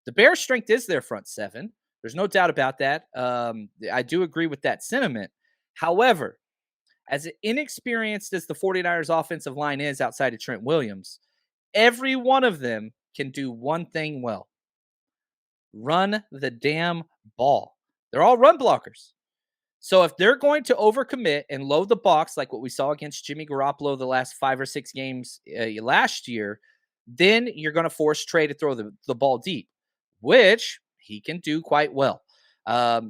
The Bears' strength is their front seven. There's no doubt about that. I do agree with that sentiment. However, as inexperienced as the 49ers offensive line is outside of Trent Williams, every one of them can do one thing well: run the damn ball. They're all run blockers. So if they're going to overcommit and load the box like what we saw against Jimmy Garoppolo the last 5 or 6 games last year, then you're going to force Trey to throw the ball deep, which he can do quite well.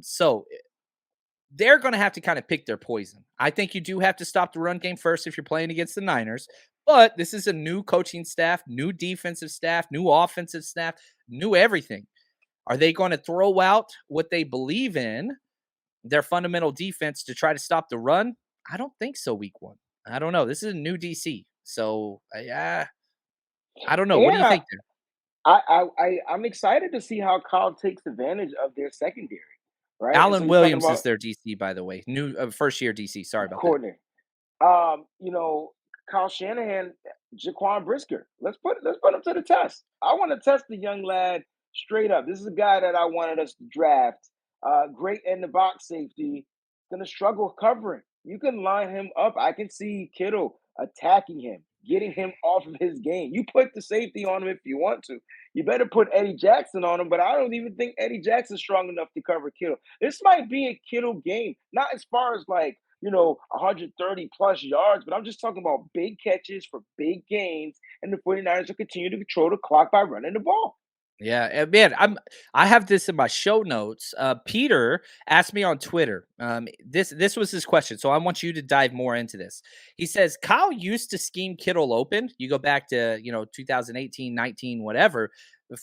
So they're going to have to kind of pick their poison. I think you do have to stop the run game first if you're playing against the Niners. But this is a new coaching staff, new defensive staff, new offensive staff, new everything. Are they going to throw out what they believe in, their fundamental defense, to try to stop the run? I don't think so. Week 1. I don't know. This is a new DC. So I don't know. What do you think there? I'm excited to see how Kyle takes advantage of their secondary, right? And so Alan you're talking Williams about is their DC, by the way. New first year DC. Sorry about that. coordinator. You know, Kyle Shanahan, Jaquan Brisker. Let's put him to the test. I want to test the young lad straight up. This is a guy that I wanted us to draft. Great in the box safety. Gonna struggle covering. You can line him up. I can see Kittle attacking him, getting him off of his game. You put the safety on him if you want to. You better put Eddie Jackson on him, but I don't even think Eddie Jackson's strong enough to cover Kittle. This might be a Kittle game, not as far as like 130 plus yards, but I'm just talking about big catches for big gains, and the 49ers will continue to control the clock by running the ball. Yeah, and man, I have this in my show notes. Peter asked me on Twitter. This was his question, so I want you to dive more into this. He says Kyle used to scheme Kittle open. You go back to 2018, 19, whatever,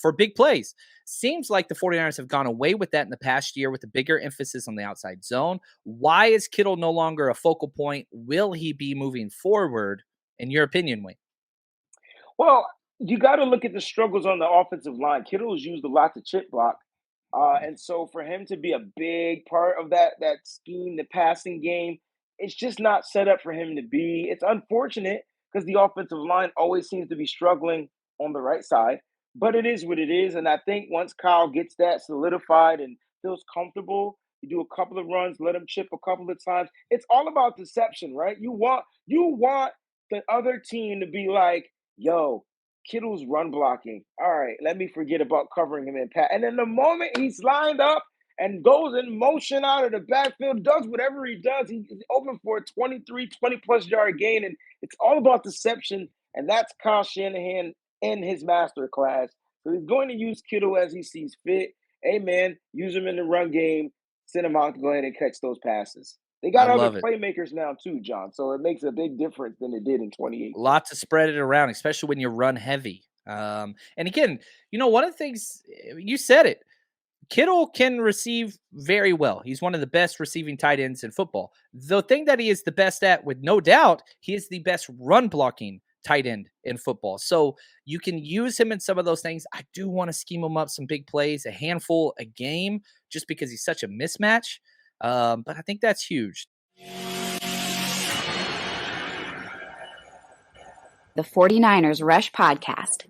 for big plays. Seems like the 49ers have gone away with that in the past year with a bigger emphasis on the outside zone. Why is Kittle no longer a focal point? Will he be moving forward, in your opinion, Wayne? Well, you got to look at the struggles on the offensive line. Kittle has used a lot to chip block, and so for him to be a big part of that scheme, the passing game, it's just not set up for him to be. It's unfortunate because the offensive line always seems to be struggling on the right side, but it is what it is. And I think once Kyle gets that solidified and feels comfortable, you do a couple of runs, let him chip a couple of times. It's all about deception, right? You want the other team to be like, yo, Kittle's run blocking. All right, let me forget about covering him in pass. And then the moment he's lined up and goes in motion out of the backfield, does whatever he does, he's open for a 20 plus yard gain. And it's all about deception. And that's Kyle Shanahan in his master class. So he's going to use Kittle as he sees fit. Hey, man, use him in the run game. Send him out to go ahead and catch those passes. They I got other love it. playmakers now too, John. So it makes a big difference than it did in 2018. Lot to spread it around, especially when you run heavy. And again, one of the things you said it, Kittle can receive very well. He's one of the best receiving tight ends in football. The thing that he is the best at, with no doubt, he is the best run blocking tight end in football. So you can use him in some of those things. I do want to scheme him up some big plays, a handful a game, just because he's such a mismatch. But I think that's huge. The 49ers Rush Podcast.